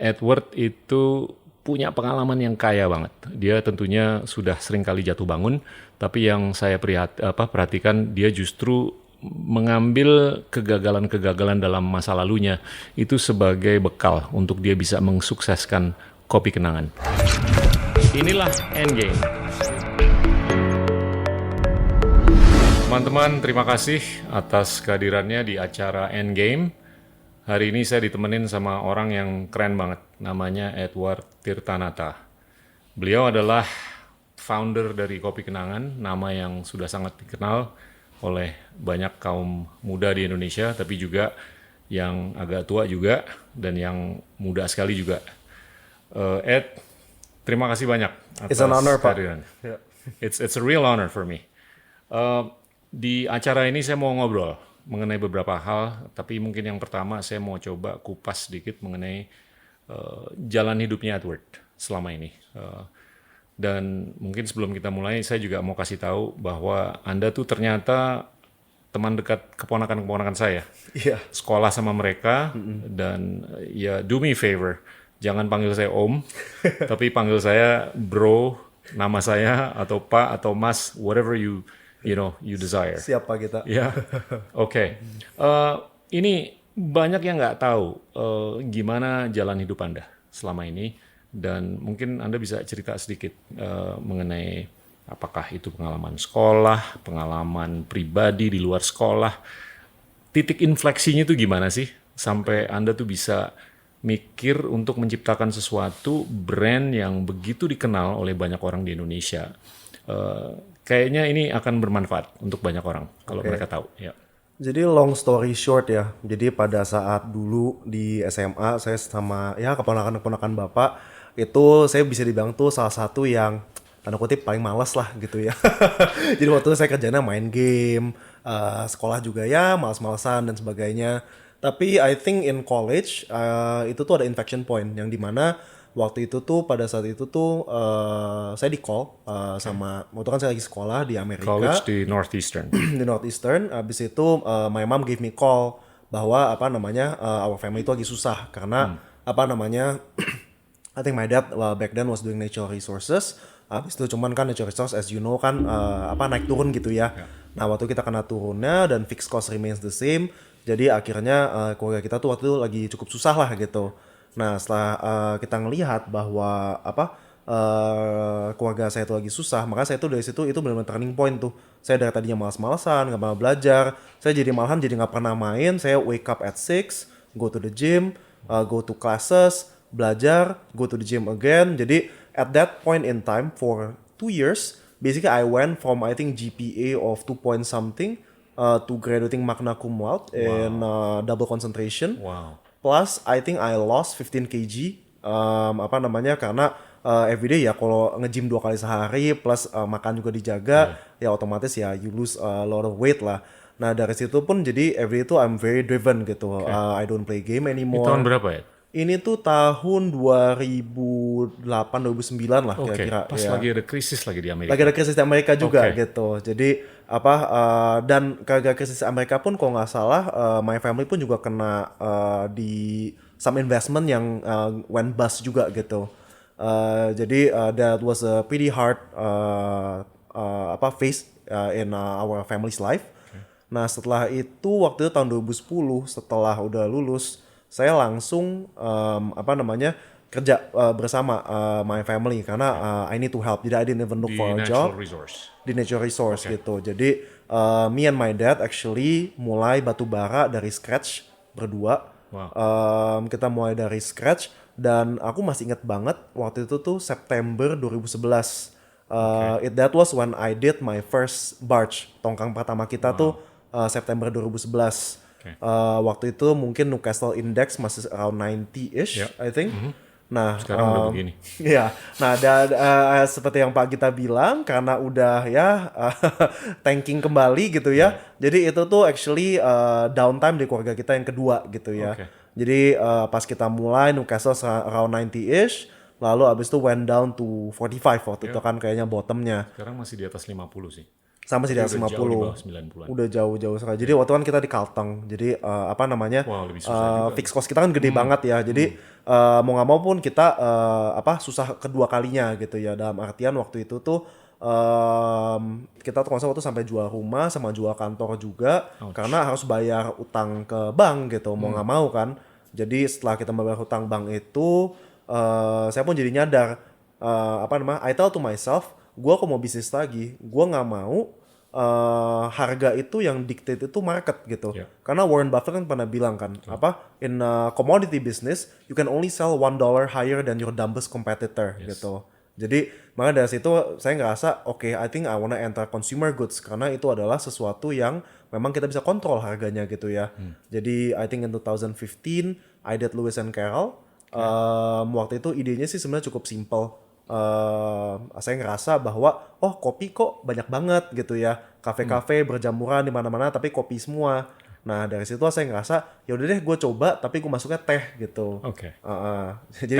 Edward itu punya pengalaman yang kaya banget. Dia tentunya sudah sering kali jatuh bangun, tapi yang saya perhatikan dia justru mengambil kegagalan-kegagalan dalam masa lalunya itu sebagai bekal untuk dia bisa mensukseskan Kopi Kenangan. Inilah Endgame. Teman-teman, terima kasih atas kehadirannya di acara Endgame. Hari ini saya ditemenin sama orang yang keren banget, namanya Edward Tirtanata. Beliau adalah founder dari Kopi Kenangan, nama yang sudah sangat dikenal oleh banyak kaum muda di Indonesia, tapi juga yang agak tua juga, dan yang muda sekali juga. Ed, terima kasih banyak atas It's an honor, Pak. kehadiran. It's a real honor for me. Di acara ini saya mau ngobrol mengenai beberapa hal, tapi mungkin yang pertama saya mau coba kupas sedikit mengenai jalan hidupnya Edward selama ini. Dan mungkin sebelum kita mulai, saya juga mau kasih tahu bahwa Anda tuh ternyata teman dekat keponakan-keponakan saya. Iya. Sekolah sama mereka, dan ya do me a favor, jangan panggil saya Om, tapi panggil saya Bro, nama saya, atau Pak, atau Mas, whatever you desire. Siapa kita? Ya, oke. Ini banyak yang nggak tahu gimana jalan hidup Anda selama ini, dan mungkin Anda bisa cerita sedikit mengenai apakah itu pengalaman sekolah, pengalaman pribadi di luar sekolah, titik infleksinya itu gimana sih sampai Anda tuh bisa mikir untuk menciptakan sesuatu brand yang begitu dikenal oleh banyak orang di Indonesia. Kayaknya ini akan bermanfaat untuk banyak orang kalau mereka tahu. Ya. Jadi long story short ya. Jadi pada saat dulu di SMA saya sama ya keponakan-keponakan Bapak itu saya bisa dibilang tuh salah satu yang tanda kutip paling malas lah gitu ya. Jadi waktu itu saya kerjanya main game, sekolah juga ya malas-malasan dan sebagainya. Tapi I think in college itu tuh ada inflection point yang dimana waktu itu tuh pada saat itu tuh saya di call sama waktu kan saya lagi sekolah di Amerika. College di Northeastern. Di Northeastern. Abis itu my mom gave me call bahwa our family itu lagi susah karena I think my dad back then was doing natural resources. Abis itu cuman kan natural resource as you know kan naik turun gitu ya. Nah waktu kita kena turunnya dan fixed cost remains the same. Jadi akhirnya keluarga kita tuh waktu itu lagi cukup susah lah gitu. Nah setelah kita ngelihat bahwa keluarga saya itu lagi susah, maka saya tuh dari situ itu benar-benar turning point tuh. Saya dari tadinya malas-malasan, nggak pernah belajar, saya jadi malahan jadi nggak pernah main. Saya wake up at 6, go to the gym, go to classes, belajar, go to the gym again. Jadi at that point in time for 2 years, basically I went from I think GPA of 2 point something to graduating magna cum laude in double concentration. Wow. Plus I think I lost 15 kg karena everyday ya kalau nge-gym 2 kali sehari plus makan juga dijaga ya otomatis ya you lose a lot of weight lah. Nah dari situ pun jadi everyday itu I'm very driven gitu. I don't play game anymore. Ini tahun berapa ya? Ini tuh tahun 2008 2009 lah kira-kira. Pas lagi ada krisis lagi di Amerika. Lagi ada krisis di Amerika juga gitu. Jadi dan gara-gara krisis Amerika pun kalau nggak salah my family pun juga kena di some investment yang went bust juga gitu. Jadi that was a pretty hard phase in our family's life. Nah setelah itu waktu itu tahun 2010 setelah udah lulus saya langsung kerja bersama my family karena I need to help. Jadi I didn't even look for a job di natural resource gitu. Jadi me and my dad actually mulai batu bara dari scratch berdua. Kita mulai dari scratch dan aku masih ingat banget waktu itu tuh September 2011. That was when I did my first barge. Tongkang pertama kita tuh September 2011. Waktu itu mungkin Newcastle Index masih around 90-ish, I think. Nah, sekarang udah begini. Ya, nah seperti yang Pak Gita bilang, karena udah tanking kembali gitu ya. Jadi itu tuh actually downtime di keluarga kita yang kedua gitu ya. Jadi pas kita mulai Newcastle around 90-ish, lalu abis itu went down to 45 waktu itu kan kayaknya bottomnya. Sekarang masih di atas 50 sih. sama sih di atas Udah jauh di 50. bawah 90-an. Udah jauh-jauh sekali. Jadi waktu kan kita di Kalteng. Jadi apa namanya? Wah, lebih susah juga. Fixed cost kita kan gede banget ya. Jadi mau nggak mau pun kita susah kedua kalinya gitu ya. Dalam artian waktu itu tuh kita tuh waktu sampai jual rumah sama jual kantor juga karena harus bayar utang ke bank gitu. Mau nggak mau kan. Jadi setelah kita membayar hutang bank itu saya pun jadi nyadar I tell to myself, gue kalau mau bisnis lagi, gue nggak mau harga itu yang dictate itu market gitu. Yeah. Karena Warren Buffett kan pernah bilang kan, in a commodity business, you can only sell $1 higher than your dumbest competitor gitu. Jadi makanya dari situ saya ngerasa, I think I wanna enter consumer goods karena itu adalah sesuatu yang memang kita bisa kontrol harganya gitu ya. Jadi I think in 2015 I did Lewis and Carroll. Waktu itu idenya sih sebenarnya cukup simple. Saya ngerasa bahwa kopi kok banyak banget gitu ya, kafe-kafe berjamuran di mana-mana tapi kopi semua. Nah dari situ saya ngerasa ya udah deh gue coba tapi gue masuknya teh gitu. Jadi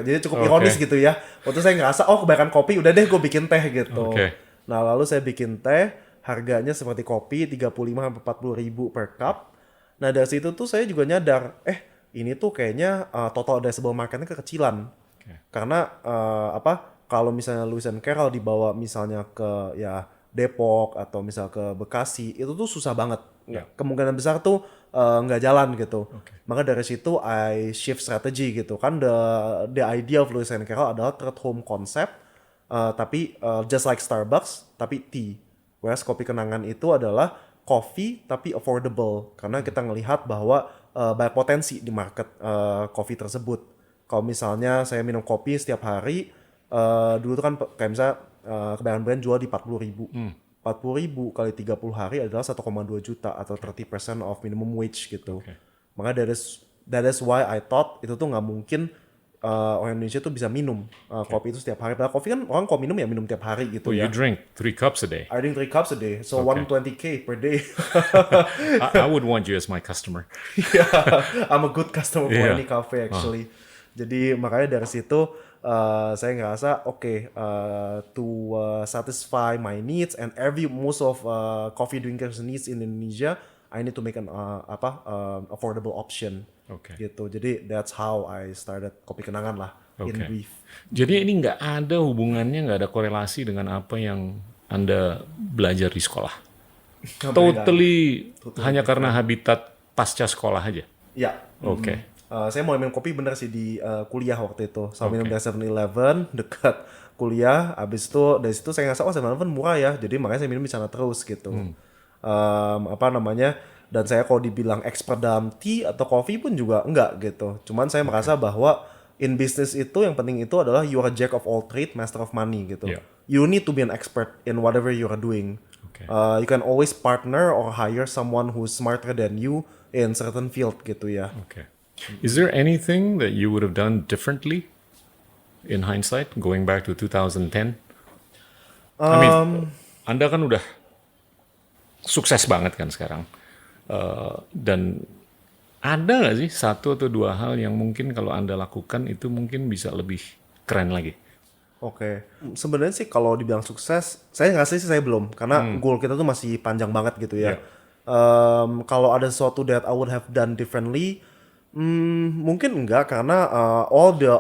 jadi cukup ironis gitu ya. Waktu saya ngerasa kebanyakan kopi udah deh gue bikin teh gitu. Nah lalu saya bikin teh, harganya seperti kopi 35-40 ribu per cup. Nah dari situ tuh saya juga nyadar ini tuh kayaknya total addressable marketnya kekecilan. Karena kalau misalnya Lewis and Carroll dibawa misalnya ke ya Depok atau misal ke Bekasi itu tuh susah banget. Kemungkinan besar tuh nggak jalan gitu. Maka dari situ I shift strategy gitu. Kan the idea of Lewis and Carroll adalah third home concept, tapi just like Starbucks tapi tea. Whereas kopi kenangan itu adalah coffee tapi affordable karena kita ngelihat bahwa banyak potensi di market coffee tersebut. Kalau misalnya saya minum kopi setiap hari, dulu tuh kan kayak misalnya kebanyakan brand jual di 40 ribu. 40 ribu kali 30 hari adalah 1,2 juta atau 30% of minimum wage gitu. Maka that is why I thought itu tuh nggak mungkin orang Indonesia tuh bisa minum kopi itu setiap hari. Padahal kopi kan orang kalau minum ya minum tiap hari gitu ya. You drink 3 cups a day? I drink 3 cups a day, so 120K per day. I would want you as my customer. I'm a good customer for any cafe actually. Jadi makanya dari situ saya ngerasa to satisfy my needs and most of coffee drinkers needs in Indonesia, I need to make an affordable option. Gitu. Jadi that's how I started Kopi Kenangan lah in brief. Jadi ini nggak ada hubungannya, nggak ada korelasi dengan apa yang Anda belajar di sekolah. Totally hanya karena habitat pasca sekolah aja. Ya. Saya mau minum kopi bener sih di kuliah waktu itu. Saya minum dari 7-Eleven dekat kuliah. Abis itu dari situ saya ngerasa 7-Eleven murah ya. Jadi makanya saya minum di sana terus gitu. Dan saya kalau dibilang expert dalam tea atau coffee pun juga enggak gitu. Cuman saya merasa bahwa in business itu yang penting itu adalah you are a jack of all trade, master of money gitu. You need to be an expert in whatever you are doing. You can always partner or hire someone who's smarter than you in certain field gitu ya. Is there anything that you would have done differently in hindsight, going back to 2010? I mean, Anda kan udah sukses banget kan sekarang. Dan ada nggak sih 1 atau 2 hal yang mungkin kalau Anda lakukan itu mungkin bisa lebih keren lagi? Sebenarnya sih kalau dibilang sukses, saya nggak sih saya belum. Karena goal kita tuh masih panjang banget gitu ya. Kalau ada sesuatu that I would have done differently, mungkin enggak karena all the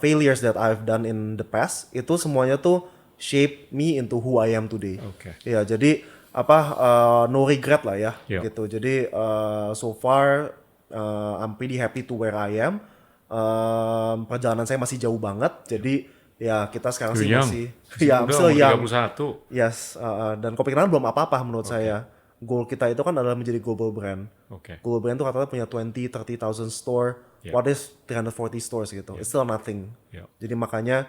failures that I've done in the past itu semuanya tuh shape me into who I am today. Ya jadi no regret lah ya gitu. Jadi so far I'm pretty happy to where I am. Perjalanan saya masih jauh banget. Jadi ya kita sekarang sih masih I'm still young. 31. Yes, dan Kopi Kenangan belum apa-apa menurut saya. Goal kita itu kan adalah menjadi global brand. Global brand itu katanya punya 20-30,000 store. What is 340 stores gitu? It's still nothing. Jadi makanya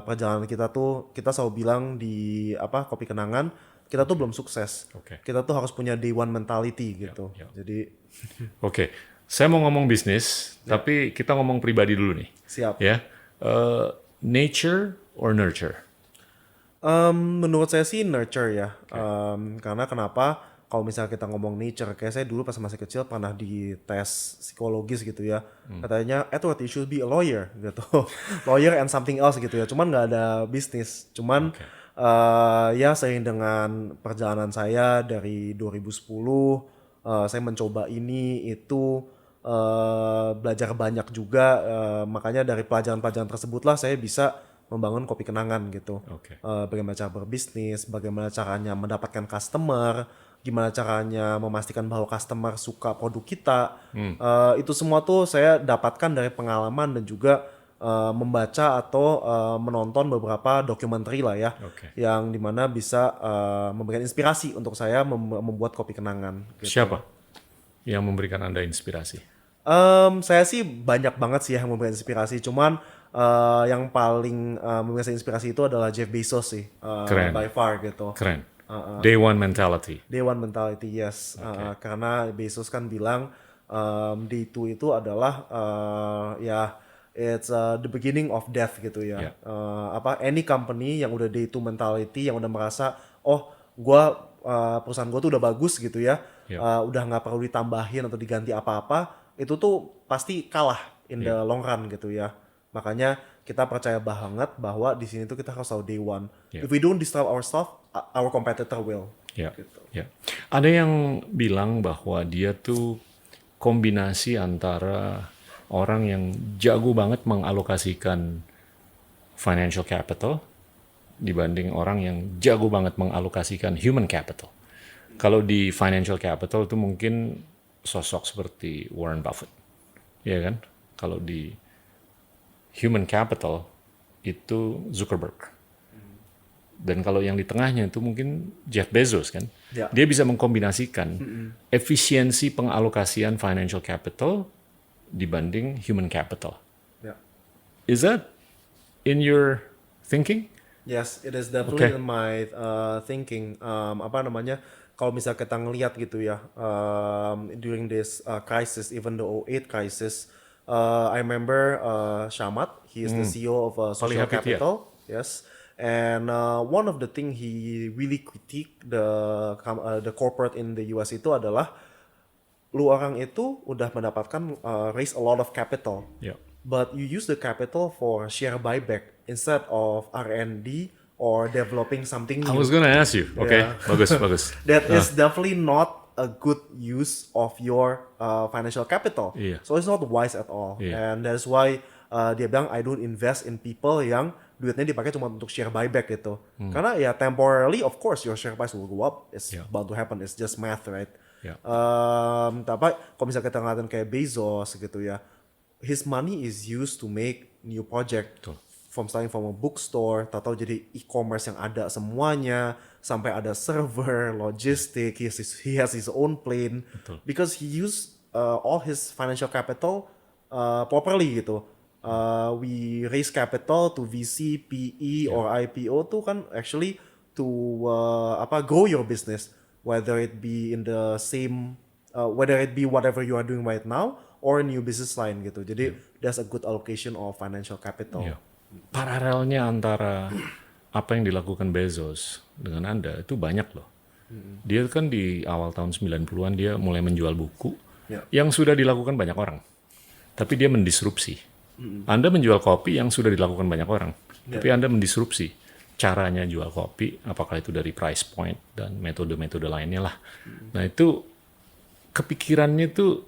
perjalanan kita tuh kita selalu bilang di Kopi Kenangan kita tuh belum sukses. Kita tuh harus punya day one mentality gitu. Jadi saya mau ngomong bisnis, tapi kita ngomong pribadi dulu nih. Siap. Ya, nature or nurture? Menurut saya sih nurture ya. Karena kenapa? Kalau misalnya kita ngomong nature, kayak saya dulu pas masih kecil pernah di tes psikologis gitu ya. Katanya, Edward, you should be a lawyer gitu. Lawyer and something else gitu ya. Cuman nggak ada bisnis. Cuman Ya seiring dengan perjalanan saya dari 2010, saya mencoba ini itu, belajar banyak juga, makanya dari pelajaran-pelajaran tersebutlah saya bisa membangun kopi kenangan gitu. Oke. Bagaimana cara berbisnis, bagaimana caranya mendapatkan customer, gimana caranya memastikan bahwa customer suka produk kita. Itu semua tuh saya dapatkan dari pengalaman dan juga membaca atau menonton beberapa dokumenter lah ya, Oke. yang dimana bisa memberikan inspirasi untuk saya membuat kopi kenangan. Gitu. Siapa yang memberikan Anda inspirasi? Saya sih banyak banget sih yang memberikan inspirasi, cuman yang paling memberikan inspirasi itu adalah Jeff Bezos sih, Keren. by far gitu. Keren. Day one mentality. Day one mentality, yes. Karena Bezos kan bilang day two itu adalah ya it's the beginning of death gitu ya. Yeah. Any company yang udah day two mentality, yang udah merasa gua perusahaan gua tuh udah bagus gitu ya, Yeah. udah nggak perlu ditambahin atau diganti apa-apa, itu tuh pasti kalah in the long run gitu ya. Makanya kita percaya banget bahwa di sini tuh kita harus tahu day one. Yeah. If we don't disrupt our stuff, our competitor will. Ya, Gitu. ya. Ada yang bilang bahwa dia tuh kombinasi antara orang yang jago banget mengalokasikan financial capital dibanding orang yang jago banget mengalokasikan human capital. Kalau di financial capital itu mungkin sosok seperti Warren Buffett, ya kan? Kalau di human capital itu Zuckerberg. Dan kalau yang di tengahnya itu mungkin Jeff Bezos kan. Ya. Dia bisa mengkombinasikan efisiensi pengalokasian financial capital dibanding human capital. Ya. Is that in your thinking? Yes, it is definitely Okay. in my thinking. Apa namanya? Kalau misalnya kita ngelihat gitu ya, during this crisis, even the 2008 crisis, I remember Shamat, he is the CEO of Social Polyhappy, yeah. Capital, yes. And one of the thing he really critique the corporate in the US itu adalah lu orang itu udah mendapatkan raise a lot of capital. Yeah. But you use the capital for share buyback instead of R&D or developing something I new. was gonna ask you. Okay, Yeah. bagus, bagus. That is definitely not a good use of your financial capital. Iya. So it's not wise at all. Iya. And that's why dia bilang I don't invest in people yang duitnya dipakai cuma untuk share buyback gitu. Karena ya temporarily of course your share price will go up. It's Yeah. bound to happen. It's just math, right? Yeah. Tapi kalau misalnya kita ngeliatin kayak Bezos gitu ya, his money is used to make new project. Betul. Starting from a bookstore, tahu jadi e-commerce yang ada semuanya, sampai ada server, logistik, he has his own plane. Betul. Because he used all his financial capital properly gitu. We raise capital to VC, PE, or IPO tuh kan actually to grow your business, whether it be in the same, whether it be whatever you are doing right now or a new business line gitu. Jadi there's a good allocation of financial capital. Iya. Paralelnya antara apa yang dilakukan Bezos dengan Anda itu banyak loh. Dia kan di awal tahun 90-an dia mulai menjual buku Ya. yang sudah dilakukan banyak orang. Tapi dia mendisrupsi. Anda menjual kopi yang sudah dilakukan banyak orang. Tapi Anda mendisrupsi caranya jual kopi, apakah itu dari price point dan metode-metode lainnya lah. Nah itu kepikirannya tuh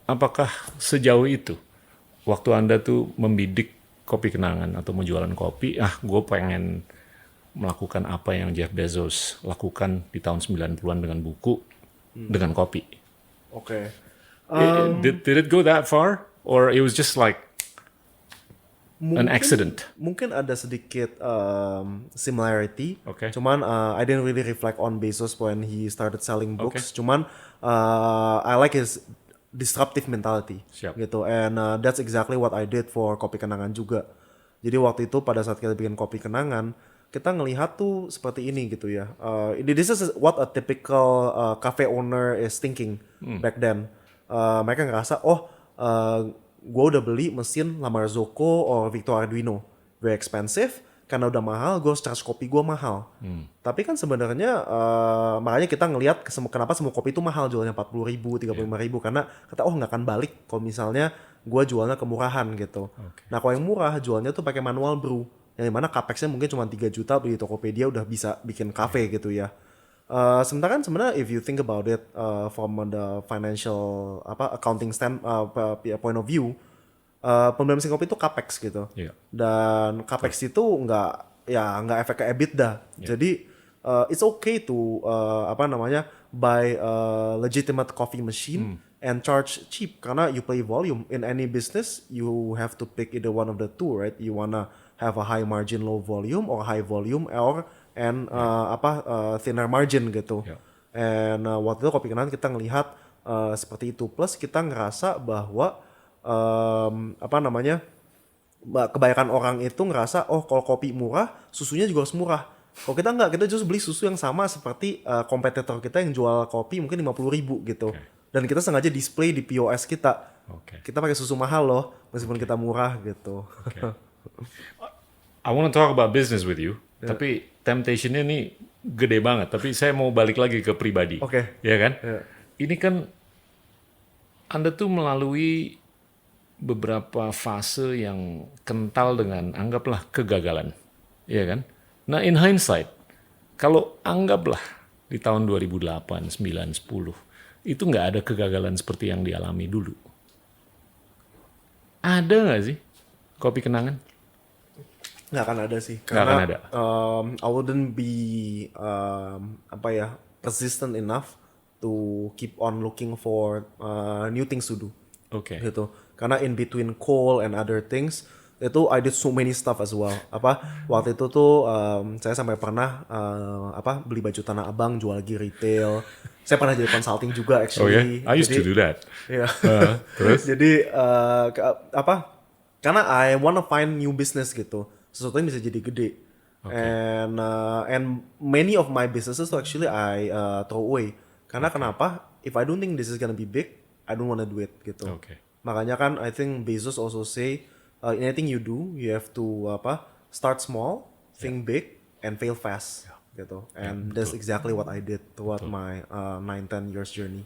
apakah sejauh itu? Waktu Anda tuh membidik kopi kenangan atau mau jualan kopi, gue pengen melakukan apa yang Jeff Bezos lakukan di tahun 90-an dengan buku, dengan kopi. Oke. Did it go that far? Or it was just like an accident? Mungkin ada sedikit similarity. Oke. Cuman I didn't really reflect on Bezos when he started selling books. Cuman I like his disruptive mentality. Siap. Gitu. And that's exactly what I did for Kopi Kenangan juga. Jadi waktu itu pada saat kita bikin Kopi Kenangan, kita ngelihat tuh seperti ini gitu ya. This is what a typical cafe owner is thinking back then. Mereka ngerasa, gue udah beli mesin La Marzocco or Victor Arduino, very expensive, karena udah mahal, gue harus charge kopi gue mahal. Tapi kan sebenarnya makanya kita ngelihat kenapa semua kopi itu mahal, jualnya 40.000, 35.000, karena kata nggak akan balik kalau misalnya gue jualnya kemurahan gitu. Nah kalau yang murah jualnya tuh pakai manual brew, yang dimana capex-nya mungkin cuma 3 juta beli Tokopedia udah bisa bikin cafe gitu ya. Sementara kan sebenarnya if you think about it from the financial accounting point of view, pembelian mesin kopi itu capex gitu. Iya. Dan capex itu nggak efek ke EBITDA. Jadi it's okay to buy a legitimate coffee machine and charge cheap karena you play volume. In any business you have to pick either one of the two, right? You wanna have a high margin low volume or high volume thinner margin gitu. Yeah. And waktu itu Kopi Kenangan kita ngelihat seperti itu, plus kita ngerasa bahwa kebanyakan orang itu ngerasa kalau kopi murah susunya juga harus murah. Kalau kita nggak, kita justru beli susu yang sama seperti kompetitor kita yang jual kopi mungkin 50.000 gitu. Dan kita sengaja display di POS kita. Kita pakai susu mahal loh meskipun kita murah gitu. I want to talk about business with you, tapi temptation-nya nih gede banget. Tapi saya mau balik lagi ke pribadi, ya kan? Ini kan Anda tuh melalui beberapa fase yang kental dengan anggaplah kegagalan, ya kan? Nah, in hindsight, kalau anggaplah di tahun 2008, 9, 10, itu nggak ada kegagalan seperti yang dialami dulu. Ada nggak sih Kopi Kenangan? Nggak akan ada sih. Nggak akan ada. I wouldn't be persistent enough to keep on looking for new things to do. Gitu. Karena in between coal and other things itu I did so many stuff as well. Waktu itu tuh saya sampai pernah beli baju Tanah Abang, jual lagi retail. Saya pernah jadi consulting juga actually. I used to do that. Terus? Jadi karena I wanna find new business gitu. Sesuatu yang bisa jadi gede. And many of my businesses actually I throw away. Karena kenapa? If I don't think this is gonna be big, I don't wanna do it gitu. Makanya kan I think Bezos also say in anything you do, you have to start small, think big, and fail fast gitu. And that's exactly what I did throughout my 9-10 years journey.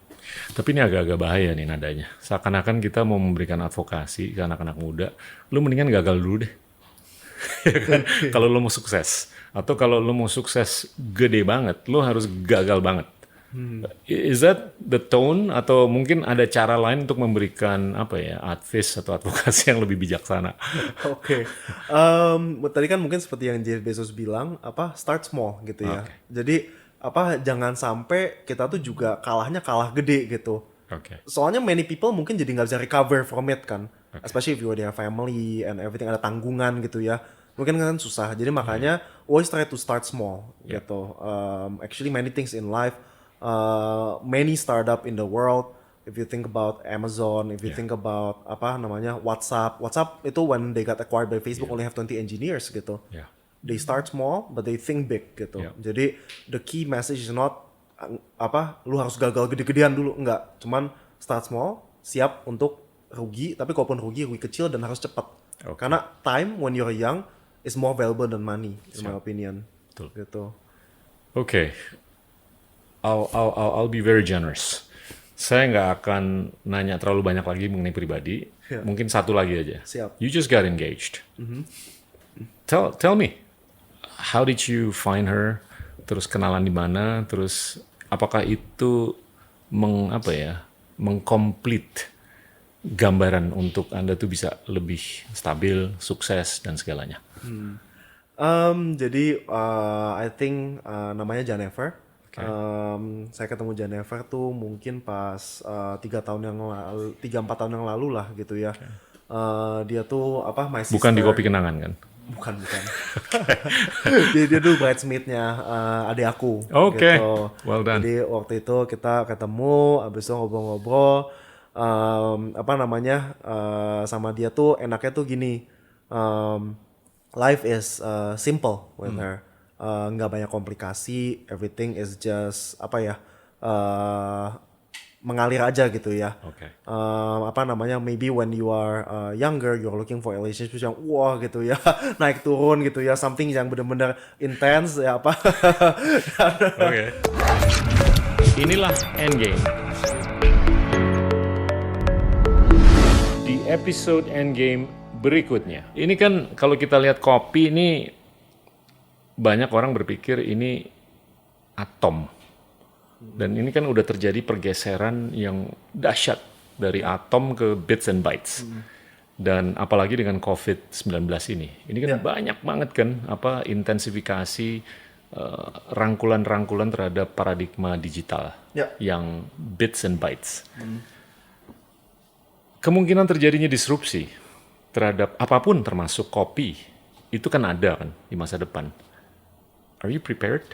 Tapi ini agak-agak bahaya nih nadanya. Seakan-akan kita mau memberikan advokasi ke anak-anak muda, lu mendingan gagal dulu deh. Ya kan? Kalau lu mau sukses, atau kalau lu mau sukses gede banget, lu harus gagal banget. Is that the tone, atau mungkin ada cara lain untuk memberikan advice atau advokasi yang lebih bijaksana? Tadi kan mungkin seperti yang Jeff Bezos bilang, start small gitu ya. Jadi jangan sampai kita tuh juga kalah gede gitu. Soalnya many people mungkin jadi nggak bisa recover from it kan. Especially if you have family and everything, ada tanggungan gitu ya. Mungkin kan susah. Jadi makanya always try to start small gitu. Actually many things in life, many startup in the world, if you think about Amazon, if you think about WhatsApp itu when they got acquired by Facebook only have 20 engineers gitu. They start small but they think big gitu. Jadi the key message is not lu harus gagal gede-gedean dulu, enggak. Cuman start small, siap untuk rugi, tapi kalaupun rugi kecil dan harus cepat. Karena time when you're young is more valuable than money in my opinion. Gitu. I'll be very generous. Saya nggak akan nanya terlalu banyak lagi mengenai pribadi. Mungkin satu lagi aja. Siap. You just got engaged. Tell me, how did you find her? Terus kenalan di mana? Terus apakah itu mengkomplit gambaran untuk Anda tuh bisa lebih stabil, sukses dan segalanya? Jadi I think namanya Jennifer. Saya ketemu Jennifer tuh mungkin pas 3-4 tahun yang lalu lah gitu ya. Dia tuh my sister. Bukan di Kopi Kenangan kan? Bukan. dia tuh bridesmaid-nya adik aku. Gitu. Well done. Jadi waktu itu kita ketemu, abis itu ngobrol-ngobrol. Sama dia tuh enaknya tuh gini. Life is simple with her. Nggak banyak komplikasi, everything is just mengalir aja gitu ya. Maybe when you are younger, you're looking for a relationship yang wah gitu ya, naik turun gitu ya, something yang benar-benar intense ya Inilah Endgame. Di episode Endgame berikutnya. Ini kan kalau kita lihat kopi ini banyak orang berpikir ini atom. Dan ini kan udah terjadi pergeseran yang dahsyat dari atom ke bits and bytes. Dan apalagi dengan COVID-19 ini. Ini kan banyak banget kan intensifikasi rangkulan-rangkulan terhadap paradigma digital yang bits and bytes. Kemungkinan terjadinya disrupsi terhadap apapun termasuk kopi itu kan ada kan di masa depan. Are you prepared?